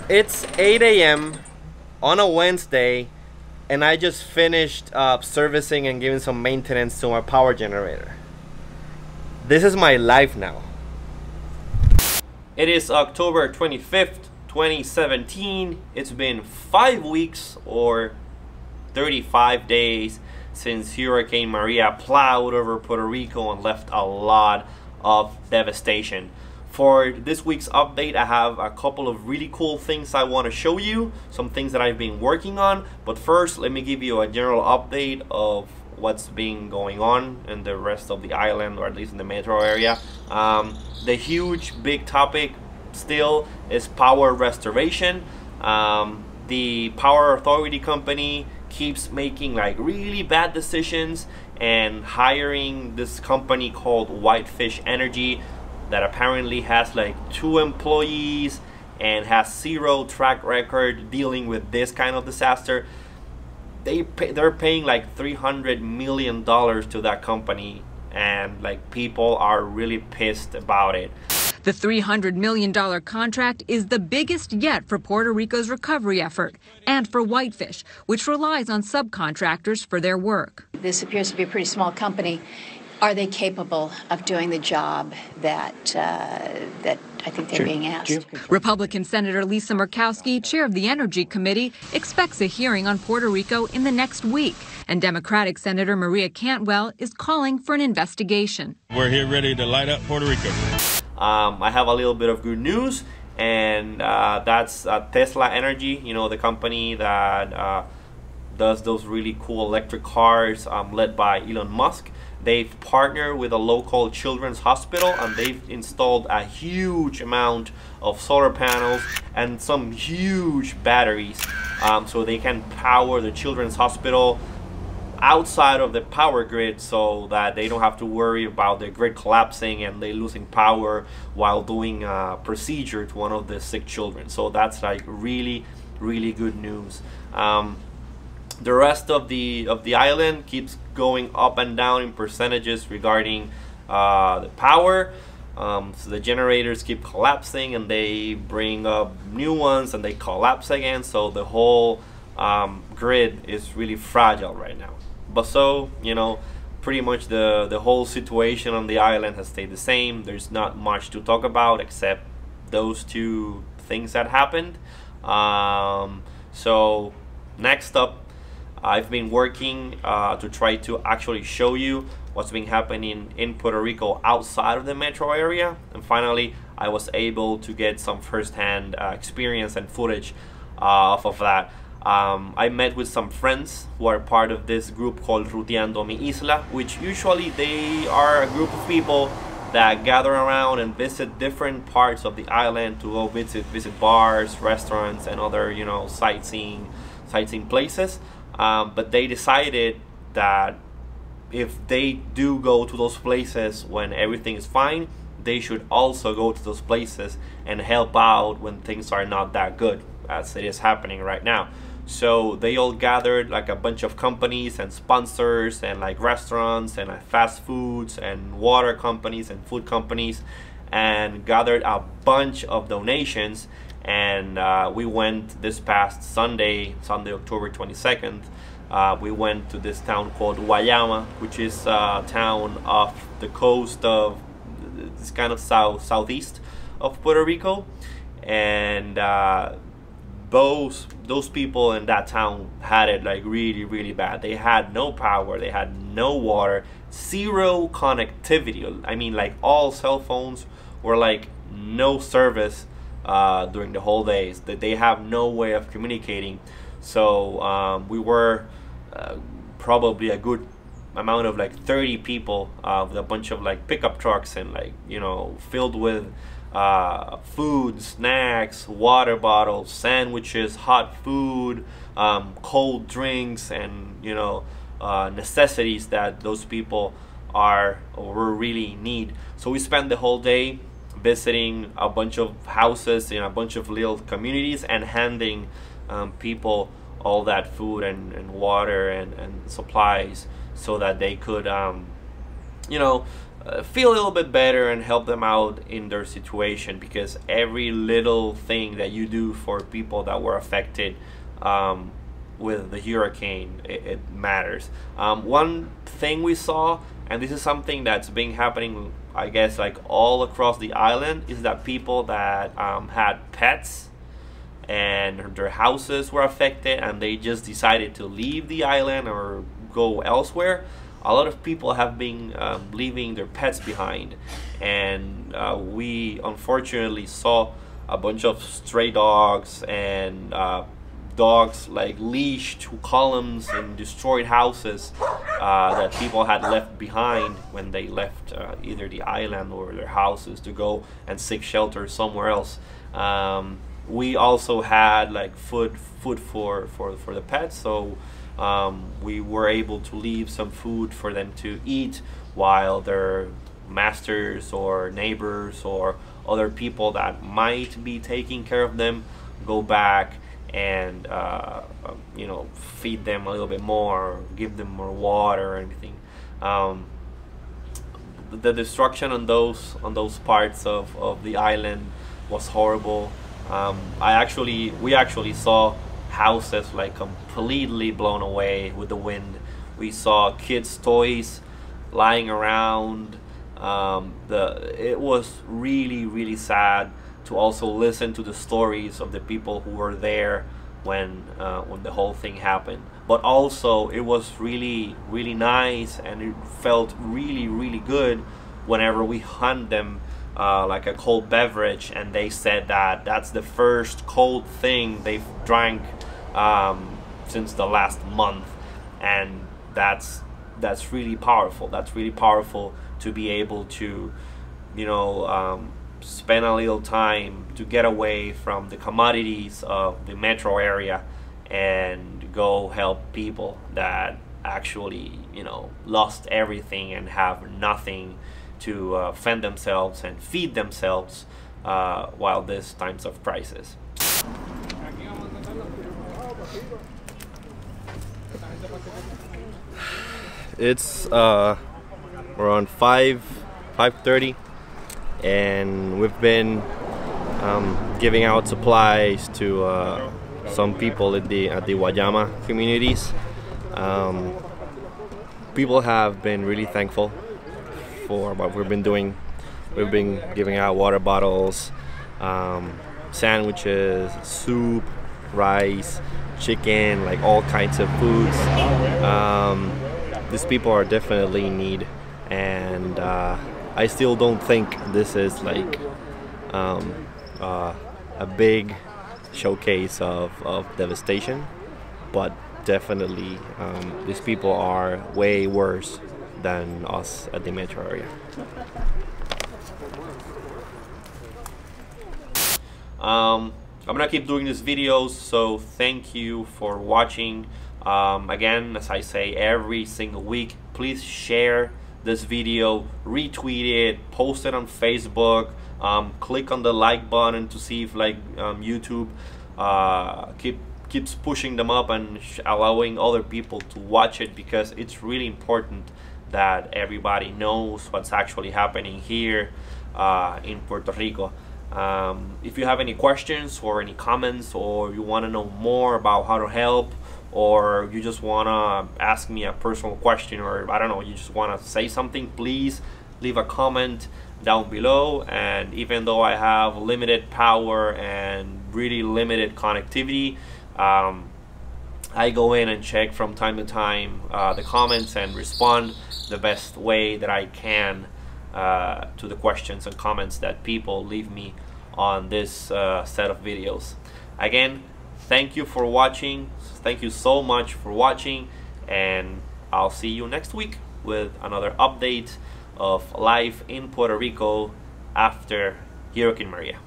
It's 8 a.m. on a Wednesday, and I just finished servicing and giving some maintenance to my power generator. This is my life now. It is October 25th, 2017. It's been 5 weeks or 35 days since Hurricane Maria plowed over Puerto Rico and left a lot of devastation. For this week's update, I have a couple of really cool things I want to show you, some things that I've been working on. But first, let me give you a general update of what's been going on in the rest of the island, or at least in the metro area. The huge big topic still is power restoration. The power authority company keeps making like really bad decisions and hiring this company called Whitefish Energy that apparently has like 2 employees and has 0 track record dealing with this kind of disaster. They're paying like $300 million to that company, and like people are really pissed about it. The $300 million contract is the biggest yet for Puerto Rico's recovery effort and for Whitefish, which relies on subcontractors for their work. This appears to be a pretty small company. Are they capable of doing the job that I think they're being asked? Republican Senator Lisa Murkowski, chair of the Energy Committee, expects a hearing on Puerto Rico in the next week. And Democratic Senator Maria Cantwell is calling for an investigation. We're here ready to light up Puerto Rico. I have a little bit of good news, and that's Tesla Energy, you know, the company that does those really cool electric cars led by Elon Musk. They've partnered with a local children's hospital, and they've installed a huge amount of solar panels and some huge batteries so they can power the children's hospital outside of the power grid, so that they don't have to worry about the grid collapsing and they losing power while doing a procedure to one of the sick children. So that's like really good news. The rest of the island keeps going up and down in percentages regarding the power. So the generators keep collapsing, and they bring up new ones and they collapse again. So the whole grid is really fragile right now. But so, you know, pretty much the whole situation on the island has stayed the same. There's not much to talk about except those 2 things that happened. So next up, I've been working to try to actually show you what's been happening in Puerto Rico outside of the metro area, and finally I was able to get some first-hand experience and footage off of that. I met with some friends who are part of this group called Indomie Isla, which usually they are a group of people that gather around and visit different parts of the island to go visit bars, restaurants, and other, you know, sightseeing places. But they decided that if they do go to those places when everything is fine, they should also go to those places and help out when things are not that good, as it is happening right now. So they all gathered, like a bunch of companies and sponsors and like restaurants and fast foods and water companies and food companies, and gathered a bunch of donations. And we went this past Sunday, October 22nd. We went to this town called Guayama, which is a town off the coast of this kind of southeast of Puerto Rico. And those people in that town had it like really bad. They had no power, they had no water, 0 connectivity. I mean, like all cell phones were like no service during the whole days. That they have no way of communicating. So we were probably a good amount of like 30 people with a bunch of like pickup trucks and like, you know, filled with food, snacks, water bottles, sandwiches, hot food, cold drinks, and, you know, necessities that those people were really need. So we spent the whole day visiting a bunch of houses in a bunch of little communities and handing people all that food and water and supplies so that they could you know, feel a little bit better and help them out in their situation, because every little thing that you do for people that were affected with the hurricane, it matters. One thing we saw, and this is something that's been happening, I guess, like all across the island, is that people that had pets and their houses were affected and they just decided to leave the island or go elsewhere. A lot of people have been leaving their pets behind, and we unfortunately saw a bunch of stray dogs and dogs like leashed to columns in destroyed houses that people had left behind when they left either the island or their houses to go and seek shelter somewhere else. We also had like food for the pets, so we were able to leave some food for them to eat while their masters or neighbors or other people that might be taking care of them go back and you know, feed them a little bit more, give them more water or anything. The destruction on those parts of the island was horrible. We actually saw houses like completely blown away with the wind. We saw kids' toys lying around. It was really sad to also listen to the stories of the people who were there when the whole thing happened. But also it was really nice, and it felt really good whenever we hand them like a cold beverage, and they said that that's the first cold thing they've drank since the last month. And that's really powerful. That's really powerful to be able to, you know, spend a little time to get away from the commodities of the metro area and go help people that actually, you know, lost everything and have nothing to fend themselves and feed themselves while these times of crisis. It's around 5:30, and we've been giving out supplies to some people at the Guayama communities. People have been really thankful for what we've been doing. We've been giving out water bottles, sandwiches, soup, rice, chicken, like all kinds of foods. These people are definitely in need, and I still don't think this is like a big showcase of devastation, but definitely these people are way worse than us at the metro area. I'm gonna keep doing these videos, so thank you for watching. Again, as I say every single week, please share this video, retweet it, post it on Facebook, click on the like button to see if like YouTube keeps pushing them up and allowing other people to watch it, because it's really important that everybody knows what's actually happening here in Puerto Rico. If you have any questions or any comments, or you want to know more about how to help, or you just want to ask me a personal question, or I don't know, you just want to say something, please leave a comment down below. And even though I have limited power and really limited connectivity, I go in and check from time to time the comments and respond the best way that I can to the questions and comments that people leave me on this set of videos. Again, thank you for watching. Thank you so much for watching, and I'll see you next week with another update of life in Puerto Rico after Hurricane Maria.